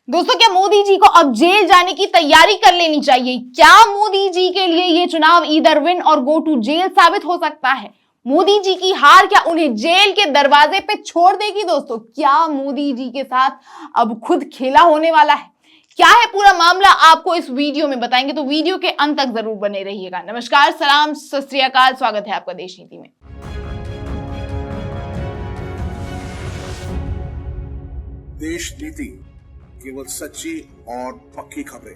दोस्तों, क्या मोदी जी को अब जेल जाने की तैयारी कर लेनी चाहिए? क्या मोदी जी के लिए ये चुनाव ईदर विन और गो टू जेल साबित हो सकता है? मोदी जी की हार क्या उन्हें जेल के दरवाजे पे छोड़ देगी? दोस्तों, क्या मोदी जी के साथ अब खुद खेला होने वाला है? क्या है पूरा मामला, आपको इस वीडियो में बताएंगे, तो वीडियो के अंत तक जरूर बने रहिएगा। नमस्कार, सलाम, सत श्री अकाल, स्वागत है आपका देश नीति में। देश नीति केवल सच्ची और पक्की खबरें।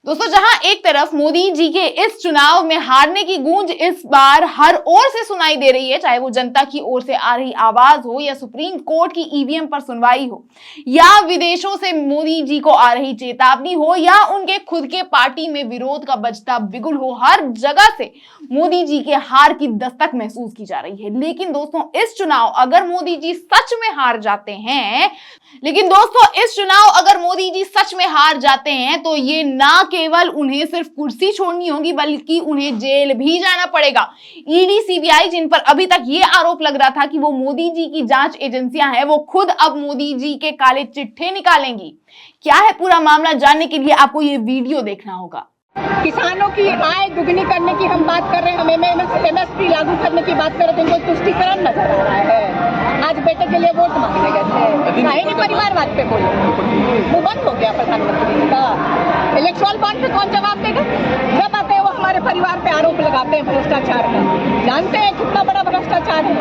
दोस्तों, जहां एक तरफ मोदी जी के इस चुनाव में हारने की गूंज इस बार हर ओर से सुनाई दे रही है, चाहे वो जनता की ओर से आ रही आवाज हो या सुप्रीम कोर्ट की ईवीएम पर सुनवाई हो या विदेशों से मोदी जी को आ रही चेतावनी हो या उनके खुद के पार्टी में विरोध का बजता बिगुल हो, हर जगह से मोदी जी के हार की दस्तक महसूस की जा रही है। लेकिन दोस्तों, इस चुनाव अगर मोदी जी सच में हार जाते हैं तो ये ना केवल उन्हें सिर्फ कुर्सी छोड़नी होगी, बल्कि उन्हें जेल भी जाना पड़ेगा। ईडी, सीबीआई, जिन पर अभी तक ये आरोप लग रहा था कि वो मोदी जी की जांच एजेंसियां हैं, वो खुद अब मोदी जी के काले चिट्ठे निकालेंगी। क्या है पूरा मामला, जानने के लिए आपको ये वीडियो देखना होगा। किसानों की आय दुगनी करने की हम बात कर रहे हैं, हम एमएसपी लागू करने की बात कर रहे थे, उनको तुष्टीकरण नजर आ रहा है। आज बेटे के लिए वोट मांगने गए थे, काहे नहीं परिवारवाद पे बोले, वो बंद हो गया प्रधानमंत्री जी का। इलेक्ट्रल बॉन्ड पे कौन जवाब देगा? जब आते हैं वो हमारे परिवार पे आरोप लगाते हैं भ्रष्टाचार का। जानते हैं कितना बड़ा भ्रष्टाचार है।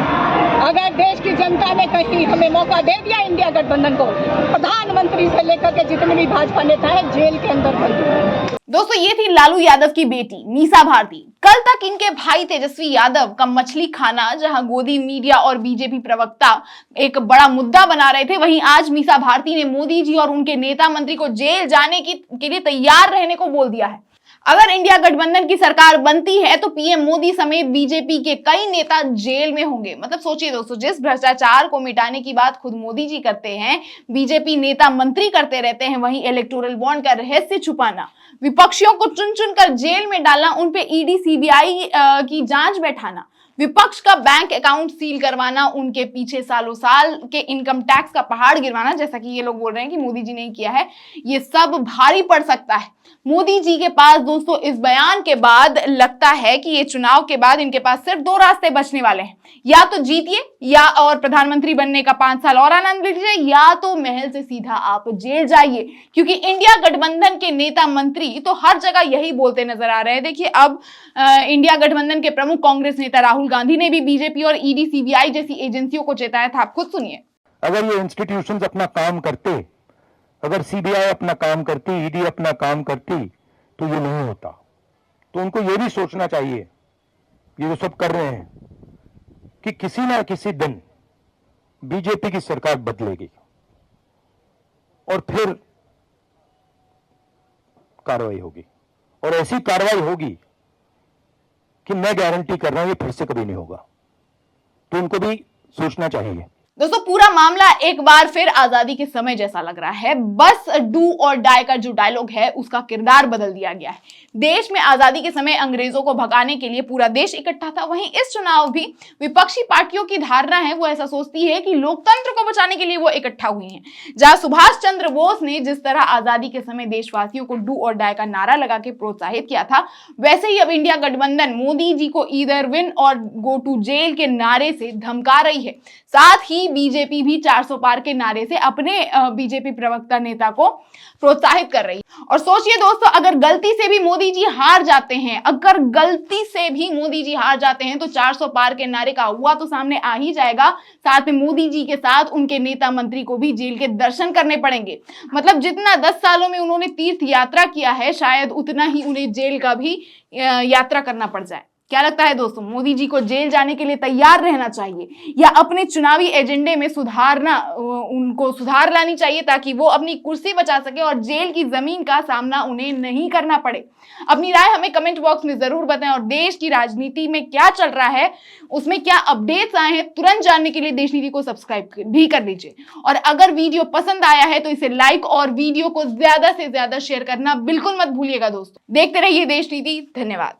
अगर देश की जनता ने कहीं हमें मौका दे दिया इंडिया गठबंधन को, प्रधानमंत्री से लेकर के जितने भी भाजपा नेता है जेल के अंदर बंद। दोस्तों, ये थी लालू यादव की बेटी मीसा भारती। कल तक इनके भाई तेजस्वी यादव का मछली खाना, जहां गोदी मीडिया और बीजेपी प्रवक्ता एक बड़ा मुद्दा बना रहे थे, वहीं आज मीसा भारती ने मोदी जी और उनके नेता मंत्री को जेल जाने के लिए तैयार रहने को बोल दिया है। अगर इंडिया गठबंधन की सरकार बनती है तो पीएम मोदी समेत बीजेपी के कई नेता जेल में होंगे। मतलब सोचिए दोस्तों, जिस भ्रष्टाचार को मिटाने की बात खुद मोदी जी करते हैं, बीजेपी नेता मंत्री करते रहते हैं, वहीं इलेक्टोरल बॉन्ड का रहस्य छुपाना, विपक्षियों को चुन चुन कर जेल में डालना, उनपे ईडी सीबीआई की जांच बैठाना, विपक्ष का बैंक अकाउंट सील करवाना, उनके पीछे सालों साल के इनकम टैक्स का पहाड़ गिरवाना, जैसा कि ये लोग बोल रहे हैं कि मोदी जी ने किया है, ये सब भारी पड़ सकता है मोदी जी के पास। दोस्तों, इस बयान के बाद लगता है कि ये चुनाव के बाद इनके पास सिर्फ दो रास्ते बचने वाले हैं, या तो जीतिए या और प्रधानमंत्री बनने का 5 साल और आनंद लीजिए, या तो महल से सीधा आप जेल जाइए। क्योंकि इंडिया गठबंधन के नेता मंत्री तो हर जगह यही बोलते नजर आ रहे हैं। देखिए, अब इंडिया गठबंधन के प्रमुख कांग्रेस नेता राहुल गांधी ने भी बीजेपी और ईडी सीबीआई जैसी एजेंसियों को चेताया था। आप खुद सुनिए। अगर ये इंस्टीट्यूशंस अपना काम करते, अगर सीबीआई अपना काम करती, ईडी अपना काम करती, तो ये नहीं होता। तो उनको ये भी सोचना चाहिए, ये जो सब कर रहे हैं, कि किसी ना किसी दिन बीजेपी की सरकार बदलेगी और फिर कार्रवाई होगी, और ऐसी कार्रवाई होगी कि मैं गारंटी कर रहा हूं ये फिर से कभी नहीं होगा। तो उनको भी सोचना चाहिए। दोस्तों, पूरा मामला एक बार फिर आजादी के समय जैसा लग रहा है। बस डू और डाई का जो डायलॉग है, उसका किरदार बदल दिया गया है। देश में आजादी के समय अंग्रेजों को भगाने के लिए पूरा देश इकट्ठा था, वहीं इस चुनाव भी विपक्षी पार्टियों की धारणा है, वो ऐसा सोचती है कि लोकतंत्र को बचाने के लिए वो इकट्ठा हुई हैं। जहां सुभाष चंद्र बोस ने जिस तरह आजादी के समय देशवासियों को डू और डाई का नारा लगा के प्रोत्साहित किया था, वैसे ही अब इंडिया गठबंधन मोदी जी को ईदर विन और गो टू जेल के नारे से धमका रही है। साथ ही बीजेपी भी 400 पार के नारे से अपने बीजेपी प्रवक्ता नेता को प्रोत्साहित कर रही है। और सोचिए दोस्तों, अगर गलती से भी मोदी जी हार जाते हैं, तो 400 पार के नारे का हुआ तो सामने आ ही जाएगा। साथ में मोदी जी के साथ उनके नेता मंत्री को भी जेल के दर्शन करने पड़ेंगे। मतलब जितना 10 सालों में उन्होंने तीर्थ यात्रा किया है, शायद उतना ही उन्हें जेल का भी यात्रा करना पड़ जाए। क्या लगता है दोस्तों, मोदी जी को जेल जाने के लिए तैयार रहना चाहिए या अपने चुनावी एजेंडे में उनको सुधार लानी चाहिए, ताकि वो अपनी कुर्सी बचा सके और जेल की जमीन का सामना उन्हें नहीं करना पड़े? अपनी राय हमें कमेंट बॉक्स में जरूर बताएं, और देश की राजनीति में क्या चल रहा है, उसमें क्या अपडेट्स आए हैं, तुरंत जानने के लिए देश नीति को सब्सक्राइब भी कर लीजिए। और अगर वीडियो पसंद आया है तो इसे लाइक और वीडियो को ज्यादा से ज्यादा शेयर करना बिल्कुल मत भूलिएगा। दोस्तों, देखते रहिए देश नीति। धन्यवाद।